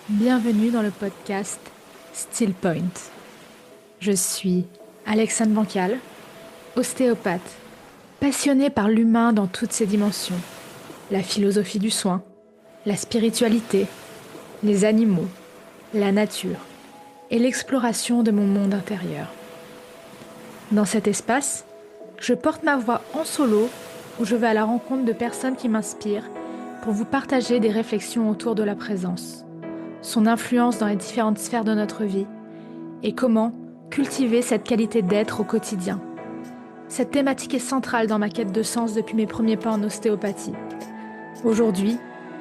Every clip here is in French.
Bienvenue dans le podcast Still Point. Je suis Alexandre Bancal, ostéopathe, passionnée par l'humain dans toutes ses dimensions, la philosophie du soin, la spiritualité, les animaux, la nature et l'exploration de mon monde intérieur. Dans cet espace, je porte ma voix en solo où je vais à la rencontre de personnes qui m'inspirent pour vous partager des réflexions autour de la présence, son influence dans les différentes sphères de notre vie et comment cultiver cette qualité d'être au quotidien. Cette thématique est centrale dans ma quête de sens depuis mes premiers pas en ostéopathie. Aujourd'hui,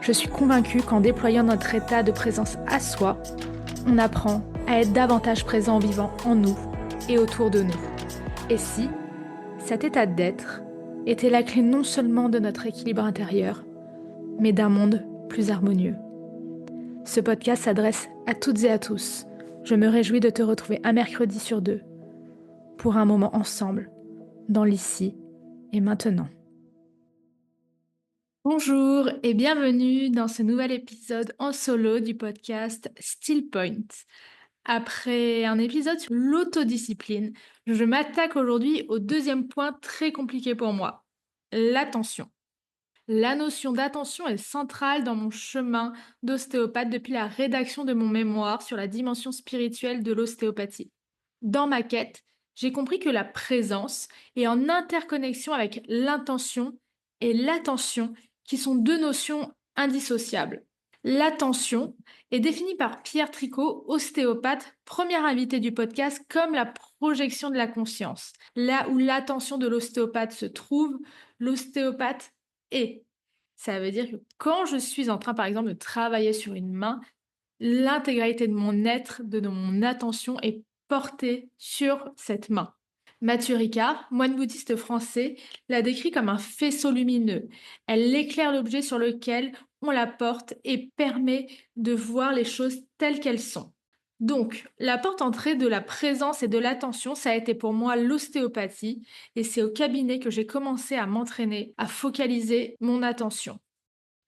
je suis convaincue qu'en déployant notre état de présence à soi, on apprend à être davantage présent en vivant en nous et autour de nous. Et si cet état d'être était la clé non seulement de notre équilibre intérieur, mais d'un monde plus harmonieux. Ce podcast s'adresse à toutes et à tous. Je me réjouis de te retrouver un mercredi sur deux pour un moment ensemble, dans l'ici et maintenant. Bonjour et bienvenue dans ce nouvel épisode en solo du podcast Still Point. Après un épisode sur l'autodiscipline, je m'attaque aujourd'hui au deuxième point très compliqué pour moi, l'attention. La notion d'attention est centrale dans mon chemin d'ostéopathe depuis la rédaction de mon mémoire sur la dimension spirituelle de l'ostéopathie. Dans ma quête, j'ai compris que la présence est en interconnexion avec l'intention et l'attention, qui sont deux notions indissociables. L'attention est définie par Pierre Tricot, ostéopathe, premier invité du podcast, comme la projection de la conscience. Là où l'attention de l'ostéopathe se trouve, l'ostéopathe est. Ça veut dire que quand je suis en train, par exemple, de travailler sur une main, l'intégralité de mon être, de mon attention est portée sur cette main. Mathieu Ricard, moine bouddhiste français, la décrit comme un faisceau lumineux. Elle éclaire l'objet sur lequel on la porte et permet de voir les choses telles qu'elles sont. Donc, la porte entrée de la présence et de l'attention, ça a été pour moi l'ostéopathie, et c'est au cabinet que j'ai commencé à m'entraîner, à focaliser mon attention.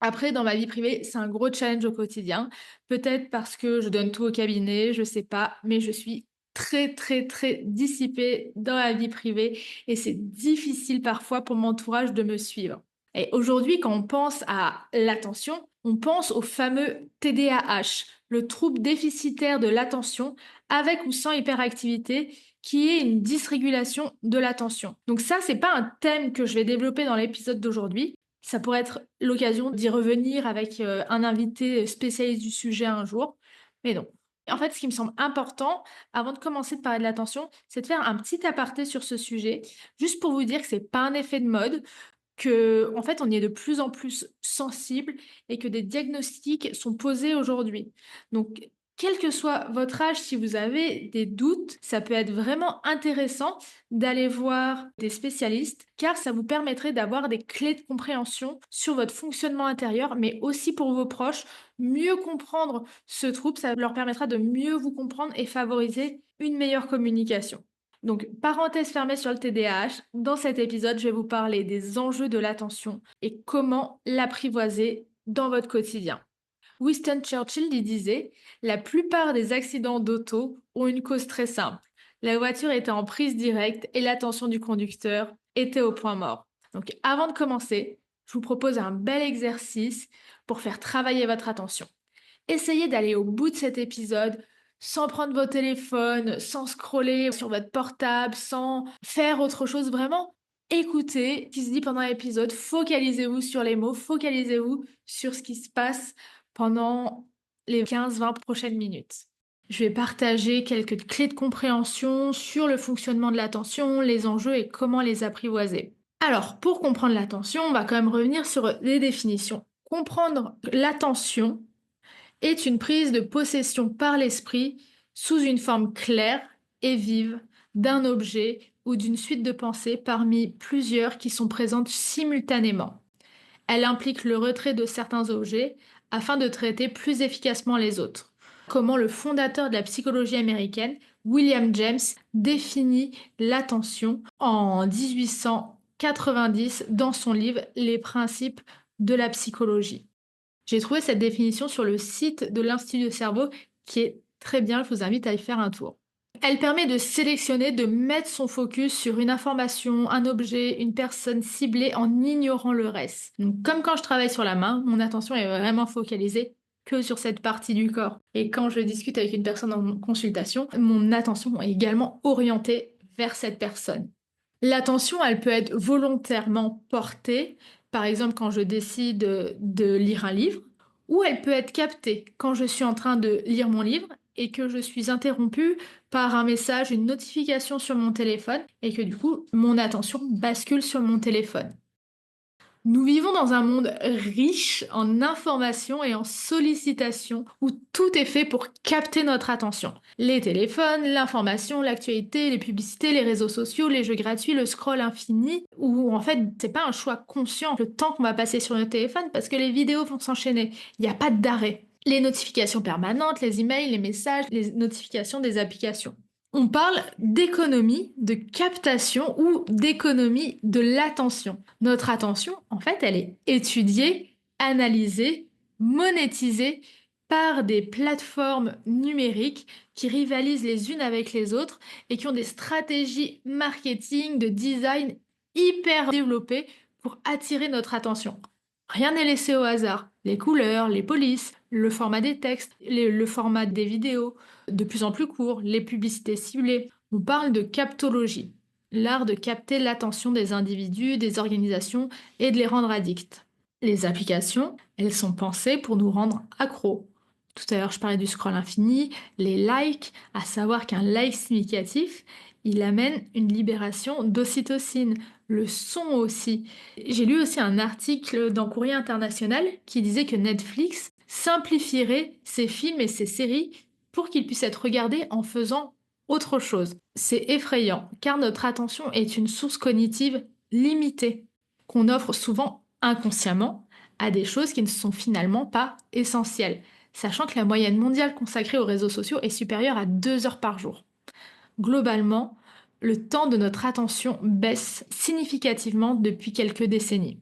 Après, dans ma vie privée, c'est un gros challenge au quotidien. Peut-être parce que je donne tout au cabinet, je sais pas, mais je suis très, très, très dissipée dans la vie privée et c'est difficile parfois pour mon entourage de me suivre. Et aujourd'hui, quand on pense à l'attention, on pense au fameux TDAH, le trouble déficitaire de l'attention, avec ou sans hyperactivité, qui est une dysrégulation de l'attention. Donc ça, c'est pas un thème que je vais développer dans l'épisode d'aujourd'hui. Ça pourrait être l'occasion d'y revenir avec un invité spécialiste du sujet un jour, mais non. En fait, ce qui me semble important, avant de commencer de parler de l'attention, c'est de faire un petit aparté sur ce sujet, juste pour vous dire que c'est pas un effet de mode, que en fait, on y est de plus en plus sensible et que des diagnostics sont posés aujourd'hui. Donc, quel que soit votre âge, si vous avez des doutes, ça peut être vraiment intéressant d'aller voir des spécialistes car ça vous permettrait d'avoir des clés de compréhension sur votre fonctionnement intérieur, mais aussi pour vos proches, mieux comprendre ce trouble, ça leur permettra de mieux vous comprendre et favoriser une meilleure communication. Donc, parenthèse fermée sur le TDAH, dans cet épisode, je vais vous parler des enjeux de l'attention et comment l'apprivoiser dans votre quotidien. Winston Churchill y disait: la plupart des accidents d'auto ont une cause très simple. La voiture était en prise directe et l'attention du conducteur était au point mort. Donc, avant de commencer, je vous propose un bel exercice pour faire travailler votre attention. Essayez d'aller au bout de cet épisode sans prendre vos téléphones, sans scroller sur votre portable, sans faire autre chose. Vraiment, écoutez ce qui se dit pendant l'épisode, focalisez-vous sur les mots, focalisez-vous sur ce qui se passe pendant les 15-20 prochaines minutes. Je vais partager quelques clés de compréhension sur le fonctionnement de l'attention, les enjeux et comment les apprivoiser. Alors, pour comprendre l'attention, on va quand même revenir sur les définitions. Comprendre l'attention est une prise de possession par l'esprit sous une forme claire et vive d'un objet ou d'une suite de pensées parmi plusieurs qui sont présentes simultanément. Elle implique le retrait de certains objets afin de traiter plus efficacement les autres. Comment le fondateur de la psychologie américaine, William James, définit l'attention en 1890 dans son livre Les principes de la psychologie. J'ai trouvé cette définition sur le site de l'Institut du cerveau qui est très bien, je vous invite à y faire un tour. Elle permet de sélectionner, de mettre son focus sur une information, un objet, une personne ciblée en ignorant le reste. Donc, comme quand je travaille sur la main, mon attention est vraiment focalisée que sur cette partie du corps. Et quand je discute avec une personne en consultation, mon attention est également orientée vers cette personne. L'attention, elle peut être volontairement portée, par exemple quand je décide de lire un livre, ou elle peut être captée quand je suis en train de lire mon livre et que je suis interrompue par un message, une notification sur mon téléphone et que du coup, mon attention bascule sur mon téléphone. Nous vivons dans un monde riche en informations et en sollicitations où tout est fait pour capter notre attention. Les téléphones, l'information, l'actualité, les publicités, les réseaux sociaux, les jeux gratuits, le scroll infini, où en fait c'est pas un choix conscient le temps qu'on va passer sur notre téléphone parce que les vidéos vont s'enchaîner. Il n'y a pas d'arrêt. Les notifications permanentes, les emails, les messages, les notifications des applications. On parle d'économie de captation ou d'économie de l'attention. Notre attention, en fait, elle est étudiée, analysée, monétisée par des plateformes numériques qui rivalisent les unes avec les autres et qui ont des stratégies marketing, de design hyper développées pour attirer notre attention. Rien n'est laissé au hasard. Les couleurs, les polices, le format des textes, le format des vidéos, de plus en plus court, les publicités ciblées. On parle de captologie, l'art de capter l'attention des individus, des organisations et de les rendre addicts. Les applications, elles sont pensées pour nous rendre accros. Tout à l'heure, je parlais du scroll infini, les likes, à savoir qu'un like significatif, il amène une libération d'ocytocine, le son aussi. J'ai lu aussi un article dans Courrier International qui disait que Netflix simplifierait ses films et ses séries pour qu'ils puissent être regardés en faisant autre chose. C'est effrayant, car notre attention est une source cognitive limitée, qu'on offre souvent inconsciemment à des choses qui ne sont finalement pas essentielles, sachant que la moyenne mondiale consacrée aux réseaux sociaux est supérieure à 2 heures par jour. Globalement, le temps de notre attention baisse significativement depuis quelques décennies.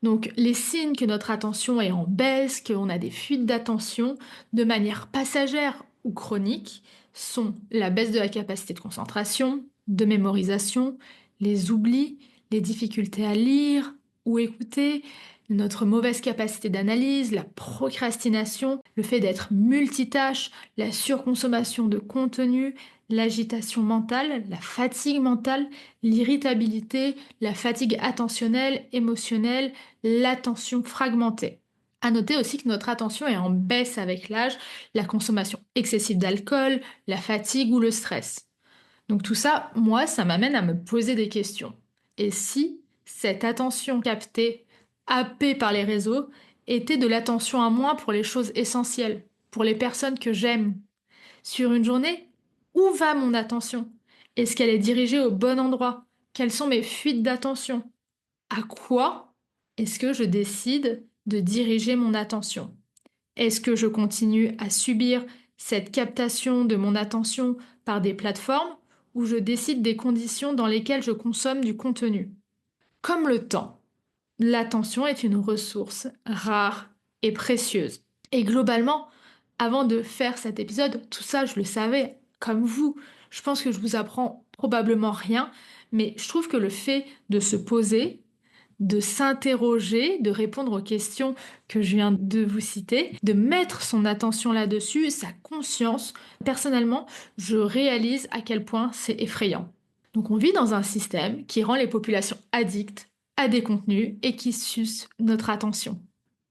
Donc les signes que notre attention est en baisse, qu'on a des fuites d'attention de manière passagère ou chronique sont la baisse de la capacité de concentration, de mémorisation, les oublis, les difficultés à lire ou écouter, notre mauvaise capacité d'analyse, la procrastination, le fait d'être multitâche, la surconsommation de contenu, l'agitation mentale, la fatigue mentale, l'irritabilité, la fatigue attentionnelle, émotionnelle, l'attention fragmentée. À noter aussi que notre attention est en baisse avec l'âge, la consommation excessive d'alcool, la fatigue ou le stress. Donc tout ça, moi, ça m'amène à me poser des questions. Et si cette attention captée, happée par les réseaux, était de l'attention à moi pour les choses essentielles, pour les personnes que j'aime? Sur une journée, où va mon attention? Est-ce qu'elle est dirigée au bon endroit? Quelles sont mes fuites d'attention? À quoi est-ce que je décide de diriger mon attention? Est-ce que je continue à subir cette captation de mon attention par des plateformes ou je décide des conditions dans lesquelles je consomme du contenu? Comme le temps, l'attention est une ressource rare et précieuse. Et globalement, avant de faire cet épisode, tout ça, je le savais, comme vous. Je pense que je vous apprends probablement rien, mais je trouve que le fait de se poser, de s'interroger, de répondre aux questions que je viens de vous citer, de mettre son attention là-dessus, sa conscience, personnellement, je réalise à quel point c'est effrayant. Donc on vit dans un système qui rend les populations addictes à des contenus et qui suce notre attention.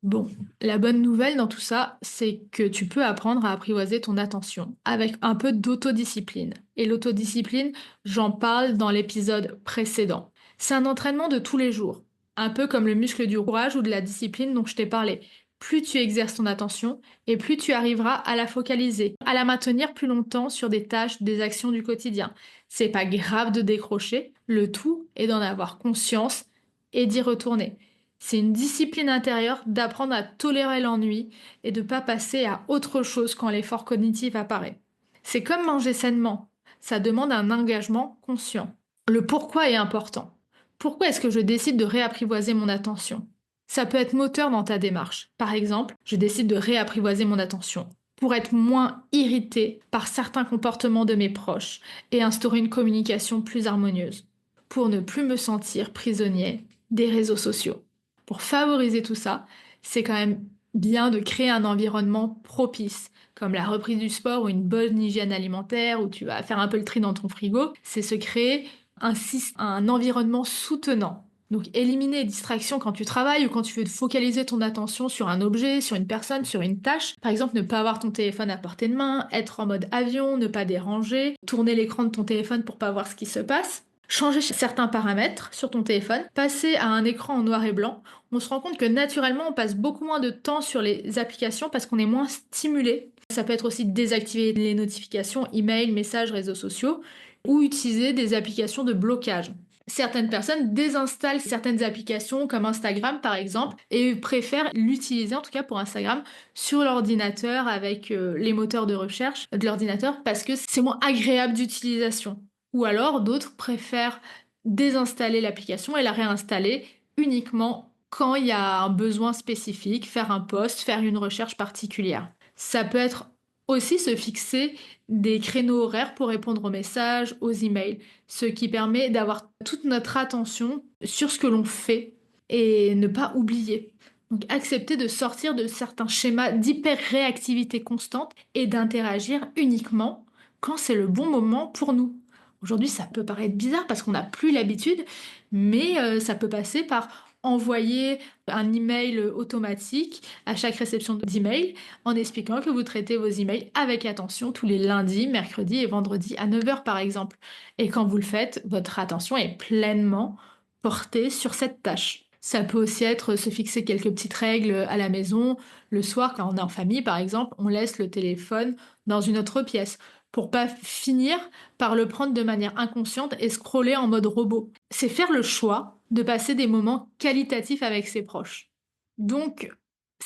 Bon, la bonne nouvelle dans tout ça, c'est que tu peux apprendre à apprivoiser ton attention avec un peu d'autodiscipline. Et l'autodiscipline, j'en parle dans l'épisode précédent. C'est un entraînement de tous les jours, un peu comme le muscle du courage ou de la discipline dont je t'ai parlé. Plus tu exerces ton attention et plus tu arriveras à la focaliser, à la maintenir plus longtemps sur des tâches, des actions du quotidien. C'est pas grave de décrocher, le tout est d'en avoir conscience et d'y retourner. C'est une discipline intérieure d'apprendre à tolérer l'ennui et de ne pas passer à autre chose quand l'effort cognitif apparaît. C'est comme manger sainement, ça demande un engagement conscient. Le pourquoi est important. Pourquoi est-ce que je décide de réapprivoiser mon attention? Ça peut être moteur dans ta démarche. Par exemple, je décide de réapprivoiser mon attention pour être moins irrité par certains comportements de mes proches et instaurer une communication plus harmonieuse, pour ne plus me sentir prisonnier des réseaux sociaux. Pour favoriser tout ça, c'est quand même bien de créer un environnement propice, comme la reprise du sport ou une bonne hygiène alimentaire, où tu vas faire un peu le tri dans ton frigo. C'est se créer un environnement soutenant. Donc éliminer les distractions quand tu travailles ou quand tu veux focaliser ton attention sur un objet, sur une personne, sur une tâche. Par exemple, ne pas avoir ton téléphone à portée de main, être en mode avion, ne pas déranger, tourner l'écran de ton téléphone pour pas voir ce qui se passe. Changer certains paramètres sur ton téléphone, passer à un écran en noir et blanc, on se rend compte que naturellement on passe beaucoup moins de temps sur les applications parce qu'on est moins stimulé. Ça peut être aussi désactiver les notifications, email, messages, réseaux sociaux ou utiliser des applications de blocage. Certaines personnes désinstallent certaines applications comme Instagram par exemple et préfèrent l'utiliser en tout cas pour Instagram sur l'ordinateur avec les moteurs de recherche de l'ordinateur parce que c'est moins agréable d'utilisation. Ou alors d'autres préfèrent désinstaller l'application et la réinstaller uniquement quand il y a un besoin spécifique, faire un post, faire une recherche particulière. Ça peut être aussi se fixer des créneaux horaires pour répondre aux messages, aux emails, ce qui permet d'avoir toute notre attention sur ce que l'on fait et ne pas oublier. Donc accepter de sortir de certains schémas d'hyper-réactivité constante et d'interagir uniquement quand c'est le bon moment pour nous. Aujourd'hui, ça peut paraître bizarre parce qu'on n'a plus l'habitude, mais ça peut passer par envoyer un email automatique à chaque réception d'email en expliquant que vous traitez vos emails avec attention tous les lundis, mercredis et vendredis à 9 heures par exemple. Et quand vous le faites, votre attention est pleinement portée sur cette tâche. Ça peut aussi être se fixer quelques petites règles à la maison. Le soir, quand on est en famille par exemple, on laisse le téléphone dans une autre pièce pour pas finir par le prendre de manière inconsciente et scroller en mode robot. C'est faire le choix de passer des moments qualitatifs avec ses proches. Donc,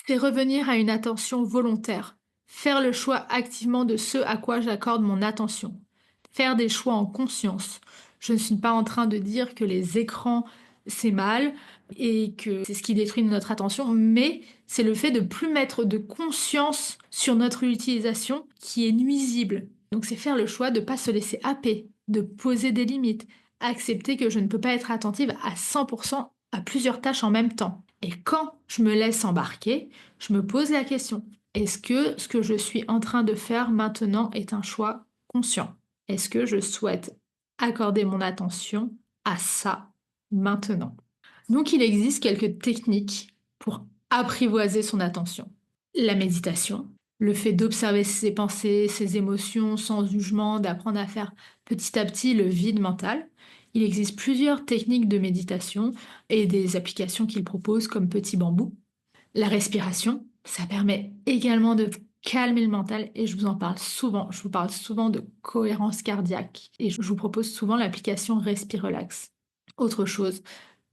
c'est revenir à une attention volontaire, faire le choix activement de ce à quoi j'accorde mon attention, faire des choix en conscience. Je ne suis pas en train de dire que les écrans, c'est mal et que c'est ce qui détruit notre attention, mais c'est le fait de plus mettre de conscience sur notre utilisation qui est nuisible. Donc c'est faire le choix de ne pas se laisser happer, de poser des limites, accepter que je ne peux pas être attentive à 100% à plusieurs tâches en même temps. Et quand je me laisse embarquer, je me pose la question, est-ce que ce que je suis en train de faire maintenant est un choix conscient? Est-ce que je souhaite accorder mon attention à ça maintenant? Donc il existe quelques techniques pour apprivoiser son attention. La méditation, le fait d'observer ses pensées, ses émotions sans jugement, d'apprendre à faire petit à petit le vide mental. Il existe plusieurs techniques de méditation et des applications qu'ils proposent comme Petit Bambou. La respiration, ça permet également de calmer le mental et je vous en parle souvent. Je vous parle souvent de cohérence cardiaque et je vous propose souvent l'application Respirelax. Autre chose,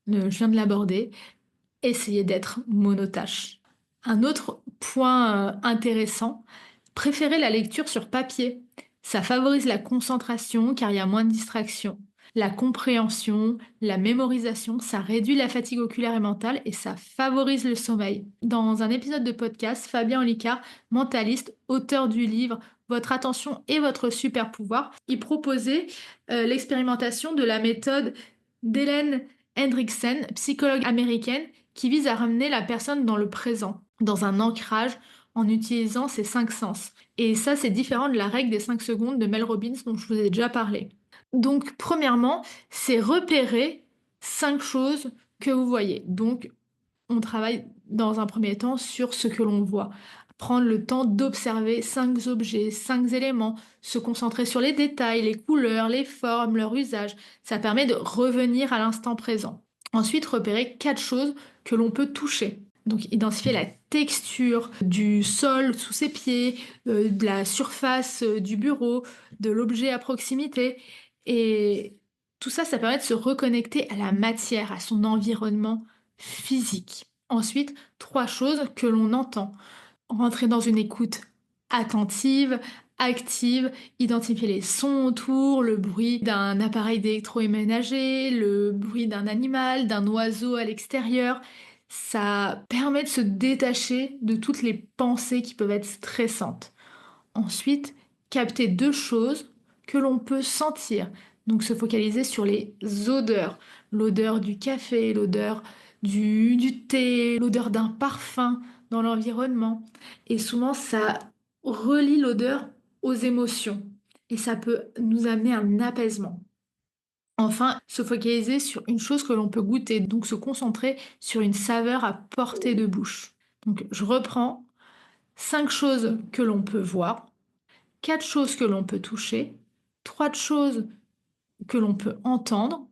je viens de l'aborder, essayez d'être monotache. Un autre point intéressant, préférez la lecture sur papier. Ça favorise la concentration car il y a moins de distractions. La compréhension, la mémorisation, ça réduit la fatigue oculaire et mentale et ça favorise le sommeil. Dans un épisode de podcast, Fabien Olicard, mentaliste, auteur du livre Votre attention et votre super pouvoir, il proposait l'expérimentation de la méthode d'Hélène Hendrickson, psychologue américaine, qui vise à ramener la personne dans le présent, dans un ancrage en utilisant ses cinq sens. Et ça, c'est différent de la règle des 5 secondes de Mel Robbins dont je vous ai déjà parlé. Donc, premièrement, c'est repérer 5 choses que vous voyez. Donc, on travaille dans un premier temps sur ce que l'on voit. Prendre le temps d'observer 5 objets, 5 éléments, se concentrer sur les détails, les couleurs, les formes, leur usage. Ça permet de revenir à l'instant présent. Ensuite, repérer 4 choses que l'on peut toucher. Donc, identifier la texture du sol sous ses pieds, de la surface du bureau, de l'objet à proximité. Et tout ça, ça permet de se reconnecter à la matière, à son environnement physique. Ensuite, 3 choses que l'on entend. Rentrer dans une écoute attentive, active, identifier les sons autour, le bruit d'un appareil d'électroménager, le bruit d'un animal, d'un oiseau à l'extérieur. Ça permet de se détacher de toutes les pensées qui peuvent être stressantes. Ensuite, capter 2 choses que l'on peut sentir. Donc se focaliser sur les odeurs. L'odeur du café, l'odeur du thé, l'odeur d'un parfum dans l'environnement. Et souvent, ça relie l'odeur aux émotions et ça peut nous amener un apaisement. Enfin, se focaliser sur une chose que l'on peut goûter, donc se concentrer sur une saveur à portée de bouche. Donc je reprends 5 choses que l'on peut voir, 4 choses que l'on peut toucher, 3 choses que l'on peut entendre,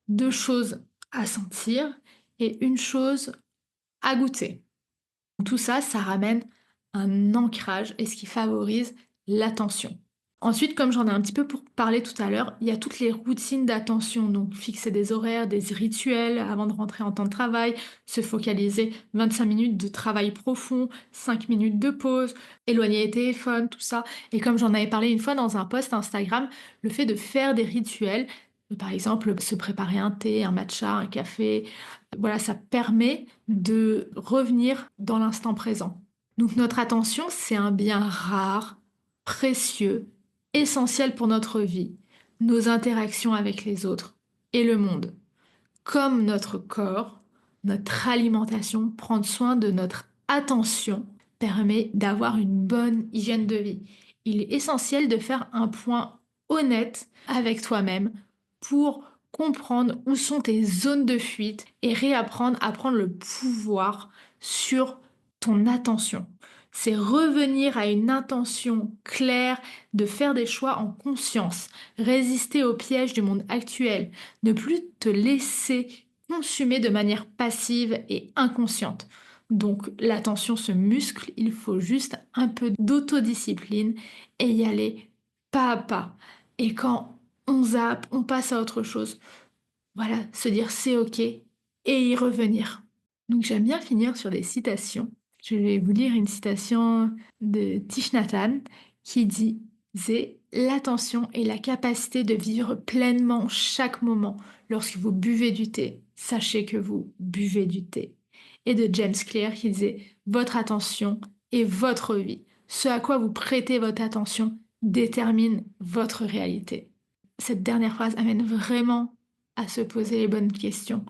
2 choses à sentir et une chose à goûter. Tout ça, ça ramène un ancrage et ce qui favorise l'attention. Ensuite, comme j'en ai un petit peu pour parler tout à l'heure, il y a toutes les routines d'attention, donc fixer des horaires, des rituels avant de rentrer en temps de travail, se focaliser 25 minutes de travail profond, 5 minutes de pause, éloigner les téléphones, tout ça. Et comme j'en avais parlé une fois dans un post Instagram, le fait de faire des rituels, par exemple se préparer un thé, un matcha, un café, voilà, ça permet de revenir dans l'instant présent. Donc notre attention, c'est un bien rare, précieux, essentiel pour notre vie, nos interactions avec les autres et le monde. Comme notre corps, notre alimentation, prendre soin de notre attention permet d'avoir une bonne hygiène de vie. Il est essentiel de faire un point honnête avec toi-même pour comprendre où sont tes zones de fuite et réapprendre à prendre le pouvoir sur ton attention. C'est revenir à une intention claire de faire des choix en conscience, résister aux pièges du monde actuel, ne plus te laisser consumer de manière passive et inconsciente. Donc l'attention se muscle, il faut juste un peu d'autodiscipline et y aller pas à pas. Et quand on zappe, on passe à autre chose. Voilà, se dire c'est ok et y revenir. Donc j'aime bien finir sur des citations. Je vais vous lire une citation de Thich Nhat Hanh qui disait l'attention est la capacité de vivre pleinement chaque moment. Lorsque vous buvez du thé, sachez que vous buvez du thé. Et de James Clear qui disait votre attention est votre vie. Ce à quoi vous prêtez votre attention détermine votre réalité. Cette dernière phrase amène vraiment à se poser les bonnes questions.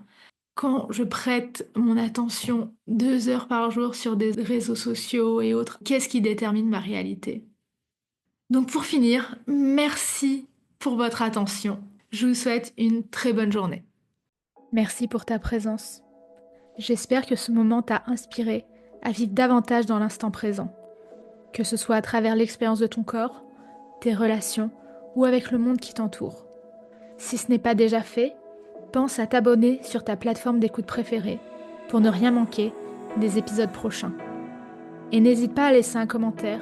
Quand je prête mon attention 2 heures par jour sur des réseaux sociaux et autres, qu'est-ce qui détermine ma réalité? Donc pour finir, merci pour votre attention. Je vous souhaite une très bonne journée. Merci pour ta présence. J'espère que ce moment t'a inspiré à vivre davantage dans l'instant présent, que ce soit à travers l'expérience de ton corps, tes relations ou avec le monde qui t'entoure. Si ce n'est pas déjà fait, pense à t'abonner sur ta plateforme d'écoute préférée pour ne rien manquer des épisodes prochains. Et n'hésite pas à laisser un commentaire,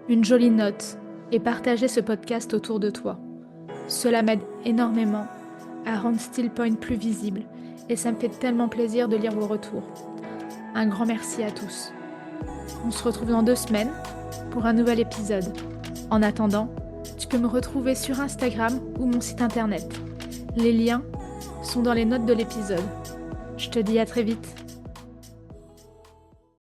une jolie note et partager ce podcast autour de toi. Cela m'aide énormément à rendre Still Point plus visible et ça me fait tellement plaisir de lire vos retours. Un grand merci à tous. On se retrouve dans 2 semaines pour un nouvel épisode. En attendant, tu peux me retrouver sur Instagram ou mon site internet. Les liens sont dans les notes de l'épisode. Je te dis à très vite.